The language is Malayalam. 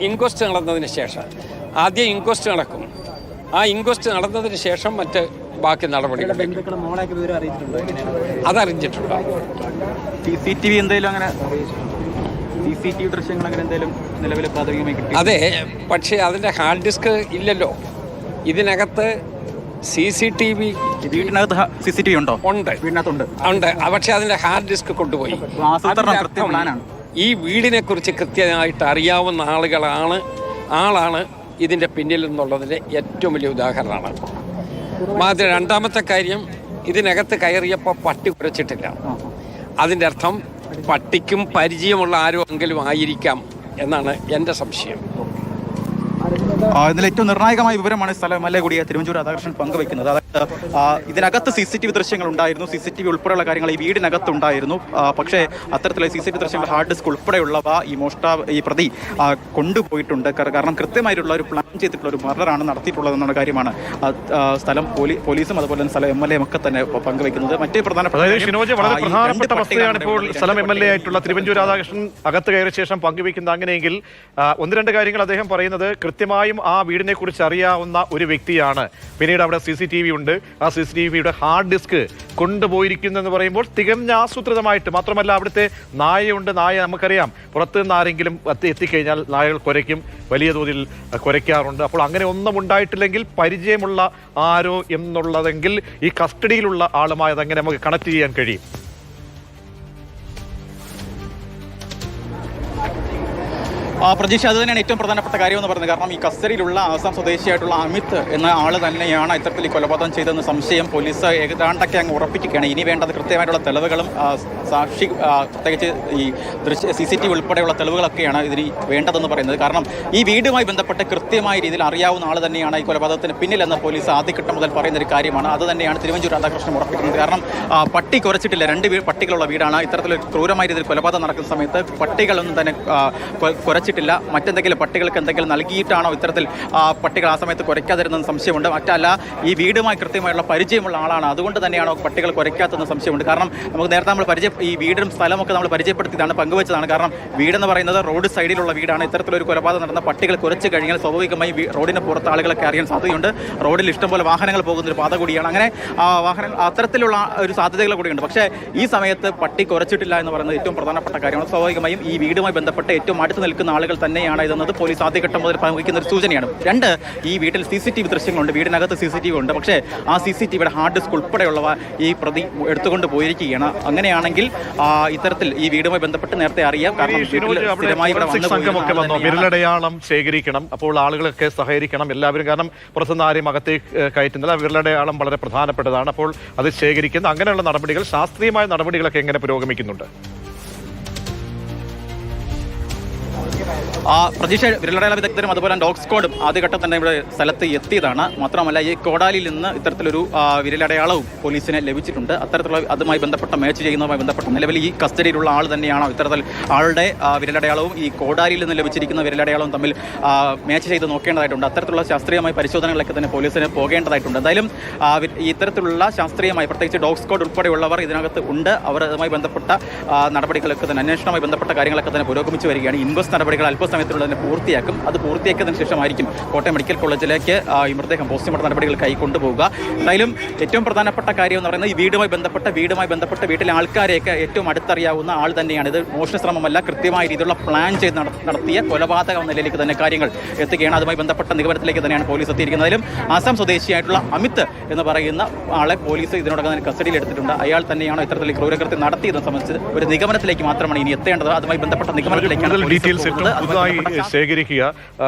ഇൻക്വസ്റ്റ് നടന്നതിന് ശേഷം ആദ്യം ഇൻക്വസ്റ്റ് നടക്കും. ആ ഇൻക്വസ്റ്റ് നടന്നതിന് ശേഷം മറ്റ് ബാക്കി നടപടികൾ അതറിഞ്ഞിട്ടുണ്ടോ? CCTV എന്തെങ്കിലും അങ്ങനെ CCTV ദൃശ്യങ്ങൾ അങ്ങനെ എന്തെങ്കിലും നിലവിൽ പ്രാഥമികമായി കിട്ടി? അതെ, പക്ഷേ അതിൻ്റെ ഹാർഡ് ഡിസ്ക് ഇല്ലല്ലോ ഇതിനകത്ത്. CCTV വീട്ടിനകത്ത് CCTV ഉണ്ടോ? ഉണ്ട്, വീടിനകത്തുണ്ട് ഉണ്ട്. പക്ഷേ അതിൻ്റെ ഹാർഡ് ഡിസ്ക് കൊണ്ടുപോയി. ഈ വീടിനെ കുറിച്ച് കൃത്യമായിട്ട് അറിയാവുന്ന ആളാണ് ഇതിൻ്റെ പിന്നിൽ നിന്നുള്ളതിൻ്റെ ഏറ്റവും വലിയ ഉദാഹരണമാണ്. മാത്രം രണ്ടാമത്തെ കാര്യം, ഇതിനകത്ത് കയറിയപ്പോൾ പട്ടി കുരച്ചിട്ടില്ല. അതിൻ്റെ അർത്ഥം പട്ടിക്കും പരിചയമുള്ള ആരെങ്കിലും ആയിരിക്കാം എന്നാണ് എൻ്റെ സംശയം. ഇതിൽ ഏറ്റവും നിർണായകമായ വിവരമാണ് സ്ഥലം MLA കൂടിയ തിരുവഞ്ചൂർ രാധാകൃഷ്ണൻ പങ്കുവയ്ക്കുന്നത്. അതായത് ഇതിനകത്ത് CCTV ദൃശ്യങ്ങൾ ഉണ്ടായിരുന്നു. CCTV ഉൾപ്പെടെയുള്ള കാര്യങ്ങൾ ഈ വീടിനകത്തുണ്ടായിരുന്നു. പക്ഷേ അത്തരത്തിലുള്ള CCTV ദൃശ്യങ്ങൾ ഹാർഡ് ഡിസ്ക് ഉൾപ്പെടെയുള്ളവ ഈ പ്രതി കൊണ്ടുപോയിട്ടുണ്ട്. കാരണം കൃത്യമായിട്ടുള്ള ഒരു പ്ലാൻ ചെയ്തിട്ടുള്ള ഒരു മർഡറാണ് നടത്തിയിട്ടുള്ളതെന്നുള്ള കാര്യമാണ് സ്ഥലം പോലീസും അതുപോലെ തന്നെ സ്ഥലം MLA ഒക്കെ തന്നെ പങ്കുവയ്ക്കുന്നത്. മറ്റേ പ്രധാനപ്പെട്ട അവസ്ഥയാണ് ഇപ്പോൾ സ്ഥലം MLA ആയിട്ടുള്ള തിരുവഞ്ചൂർ രാധാകൃഷ്ണൻ അകത്ത് കയറിയ ശേഷം പങ്കുവയ്ക്കുന്നത്. അങ്ങനെയെങ്കിൽ ഒന്ന് രണ്ട് കാര്യങ്ങൾ അദ്ദേഹം പറയുന്നത്, കൃത്യമായും ആ വീടിനെ കുറിച്ച് അറിയാവുന്ന ഒരു വ്യക്തിയാണ്. പിന്നീട് അവിടെ CCTV ഉണ്ട്. ആ CCTVയുടെ ഹാർഡ് ഡിസ്ക് കൊണ്ടുപോയിരിക്കുന്നു എന്ന് പറയുമ്പോൾ തികഞ്ഞ ആസൂത്രിതമായിട്ട്. മാത്രമല്ല അവിടുത്തെ നായയുണ്ട്. നായ നമുക്കറിയാം, പുറത്തു നിന്ന് ആരെങ്കിലും എത്തിക്കഴിഞ്ഞാൽ നായകൾ കുരയ്ക്കും, വലിയ തോതിൽ കുരയ്ക്കാറുണ്ട്. അപ്പോൾ അങ്ങനെ ഒന്നും ഉണ്ടായിട്ടില്ലെങ്കിൽ പരിചയമുള്ള ആരോ എന്നുള്ളതെങ്കിൽ ഈ കസ്റ്റഡിയിലുള്ള ആളുമായി അതെങ്ങനെ നമുക്ക് കണക്ട് ചെയ്യാൻ കഴിയും? പ്രതീക്ഷ, അത് തന്നെയാണ് ഏറ്റവും പ്രധാനപ്പെട്ട കാര്യം എന്ന് പറയുന്നത്. കാരണം ഈ കസ്റ്റഡിയിലുള്ള ആസാം സ്വദേശിയായിട്ടുള്ള അമിത് എന്ന ആൾ തന്നെയാണ് ഇത്തരത്തിൽ ഈ കൊലപാതകം ചെയ്തതെന്ന് സംശയം പോലീസ് ഏതാണ്ടൊക്കെ അങ്ങ് ഉറപ്പിക്കുകയാണ്. ഇനി വേണ്ടത് കൃത്യമായിട്ടുള്ള തെളിവുകളും സാക്ഷി, പ്രത്യേകിച്ച് ഈ CCTV ഉൾപ്പെടെയുള്ള തെളിവുകളൊക്കെയാണ് ഇതിന് വേണ്ടതെന്ന് പറയുന്നത്. കാരണം ഈ വീടുമായി ബന്ധപ്പെട്ട് കൃത്യമായ രീതിയിൽ അറിയാവുന്ന ആൾ തന്നെയാണ് ഈ കൊലപാതകത്തിന് പിന്നിലെന്ന് പോലീസ് ആദ്യഘട്ടം മുതൽ പറയുന്ന ഒരു കാര്യമാണ്. അത് തന്നെയാണ് തിരുവഞ്ചൂർ രാധാകൃഷ്ണൻ ഉറപ്പിക്കുന്നത്. കാരണം പട്ടി കുരച്ചിട്ടില്ല. 2 പട്ടികളുള്ള വീടാണ്. ഇത്തരത്തിലൊരു ക്രൂരമായ രീതിയിൽ കൊലപാതകം നടക്കുന്ന സമയത്ത് പട്ടികളൊന്നും തന്നെ കുരച്ചിട്ടില്ല. മറ്റെന്തെങ്കിലും പട്ടികൾക്ക് എന്തെങ്കിലും നൽകിയിട്ടാണോ ഇത്തരത്തിൽ പട്ടികൾ ആ സമയത്ത് കുരയ്ക്കാതിരുന്നെന്ന് സംശയമുണ്ട്. മറ്റല്ല, ഈ വീടുമായി കൃത്യമായുള്ള പരിചയമുള്ള ആളാണ്. അതുകൊണ്ട് തന്നെയാണോ പട്ടികൾ കുരയ്ക്കാത്തതെന്ന് സംശയമുണ്ട്. കാരണം നമുക്ക് നേരത്തെ നമ്മൾ ഈ വീടും സ്ഥലമൊക്കെ നമ്മൾ പരിചയപ്പെടുത്തിയതാണ്, പങ്കുവച്ചതാണ്. കാരണം വീടെന്ന് പറയുന്നത് റോഡ് സൈഡിലുള്ള വീടാണ്. ഇത്തരത്തിലൊരു കൊലപാതകം നടന്ന പട്ടികൾ കുരച്ച് കഴിഞ്ഞാൽ സ്വാഭാവികമായി റോഡിന് പുറത്ത് ആളുകളൊക്കെ അറിയാൻ സാധ്യതയുണ്ട്. റോഡിൽ ഇഷ്ടംപോലെ വാഹനങ്ങൾ പോകുന്ന ഒരു പാത കൂടിയാണ്. അങ്ങനെ വാഹനങ്ങൾ അത്തരത്തിലുള്ള ഒരു സാധ്യതകൾ കൂടിയുണ്ട്. പക്ഷേ ഈ സമയത്ത് പട്ടി കുരച്ചിട്ടില്ല എന്ന് പറയുന്നത് ഏറ്റവും പ്രധാനപ്പെട്ട കാര്യമാണ്. സ്വാഭാവികമായും ഈ വീടുമായി ബന്ധപ്പെട്ട് ഏറ്റവും അടുത്ത് നിൽക്കുന്ന ആളുകൾ തന്നെയാണ് ഇതെന്നത് പോലീസ് ആദ്യഘട്ടം മുതൽ പങ്കുവയ്ക്കുന്ന ഒരു സൂചനയാണ്. 2, ഈ വീട്ടിൽ CCTV ദൃശ്യങ്ങളുണ്ട്. വീടിനകത്ത് CCTV ഉണ്ട്. പക്ഷേ ആ CCTVയുടെ ഹാർഡ് ഡിസ്ക് ഉൾപ്പെടെയുള്ളവ ഈ പ്രതി എടുത്തുകൊണ്ട് പോയിരിക്കുകയാണ്. അങ്ങനെയാണെങ്കിൽ ഇത്തരത്തിൽ ഈ വീടുമായി ബന്ധപ്പെട്ട് നേരത്തെ അറിയാം. കാരണം വിരലടയാളം ശേഖരിക്കണം. അപ്പോൾ ആളുകളൊക്കെ സഹകരിക്കണം എല്ലാവരും. കാരണം പുറത്തുനിന്ന് ആരെയും അകത്തേക്ക് കയറ്റുന്നില്ല. വിരലടയാളം വളരെ പ്രധാനപ്പെട്ടതാണ്. അപ്പോൾ അത് ശേഖരിക്കുന്ന അങ്ങനെയുള്ള നടപടികൾ, ശാസ്ത്രീയമായ നടപടികളൊക്കെ എങ്ങനെ പുരോഗമിക്കുന്നുണ്ട്? പ്രതീക്ഷ, വിരലടയാള വിദഗ്ധരും അതുപോലെ ഡോഗ് സ്ക്വാഡും ആദ്യഘട്ടം തന്നെ ഇവിടെ സ്ഥലത്ത് എത്തിയതാണ്. മാത്രമല്ല ഈ കോടാലിയിൽ നിന്ന് ഇത്തരത്തിലൊരു വിരലടയാളവും പോലീസിന് ലഭിച്ചിട്ടുണ്ട്. അത്തരത്തിലുള്ള അതുമായി ബന്ധപ്പെട്ട മാച്ച് ചെയ്യുന്നതുമായി ബന്ധപ്പെട്ട നിലവിൽ ഈ കസ്റ്റഡിയിലുള്ള ആൾ തന്നെയാണോ ഇത്തരത്തിൽ ആളുടെ വിരലടയാളവും ഈ കോടാലിയിൽ നിന്ന് ലഭിച്ചിരിക്കുന്ന വിരലടയാളവും തമ്മിൽ മാച്ച് ചെയ്ത് നോക്കേണ്ടതായിട്ടുണ്ട്. അത്തരത്തിലുള്ള ശാസ്ത്രീയമായ പരിശോധനകളൊക്കെ തന്നെ പോലീസിന് പോകേണ്ടതായിട്ടുണ്ട്. എന്തായാലും ഇത്തരത്തിലുള്ള ശാസ്ത്രീയമായി പ്രത്യേകിച്ച് ഡോഗ് സ്ക്വാഡ് ഉൾപ്പെടെയുള്ളവർ ഇതിനകത്ത് ഉണ്ട്. അവർ അതുമായി ബന്ധപ്പെട്ട നടപടികളൊക്കെ തന്നെ, അന്വേഷണവുമായി ബന്ധപ്പെട്ട കാര്യങ്ങളൊക്കെ തന്നെ പുരോഗമിച്ച് വരികയാണ്. ഇൻക്വസ്റ്റ് നടപടികൾ അല്പസമയത്തിനുള്ളിൽ തന്നെ പൂർത്തിയാക്കും. അത് പൂർത്തിയാക്കിയതിനു ശേഷമായിരിക്കും കോട്ടയം മെഡിക്കൽ കോളേജിലേക്ക് ഈ മൃതദേഹം പോസ്റ്റ്മോർട്ടം നടപടികൾക്കായി കൊണ്ടുപോകുക. എന്തായാലും ഏറ്റവും പ്രധാനപ്പെട്ട കാര്യം എന്ന് പറയുന്നത് ഈ വീടുമായി ബന്ധപ്പെട്ട് വീട്ടിലെ ആൾക്കാരെയൊക്കെ ഏറ്റവും അടുത്തറിയാവുന്ന ആൾ തന്നെയാണ്. ഇത് മോഷണശ്രമമല്ല, കൃത്യമായ രീതിയിലുള്ള പ്ലാൻ ചെയ്ത് നടത്തിയ കൊലപാതക നിലയിലേക്ക് തന്നെ കാര്യങ്ങൾ എത്തുകയാണ്. അതുമായി ബന്ധപ്പെട്ട നിഗമനത്തിലേക്ക് തന്നെയാണ് പോലീസ് എത്തിയിരിക്കുന്നതിലും ആസാം സ്വദേശിയായിട്ടുള്ള അമിത് എന്ന് പറയുന്ന ആളെ പോലീസ് ഇതിനോടകം തന്നെ കസ്റ്റഡിയിൽ എടുത്തിട്ടുണ്ട്. അയാൾ തന്നെയാണോ ഇത്തരത്തിൽ ക്രൂരകൃത്യം നടത്തിയതെന്ന് സംബന്ധിച്ച് ഒരു നിഗമനത്തിലേക്ക് മാത്രമാണ് ഇനി എത്തേണ്ടത്. അതുമായി ബന്ധപ്പെട്ട നിഗമനത്തിലേക്കാണ് ശേഖരിക്കുക.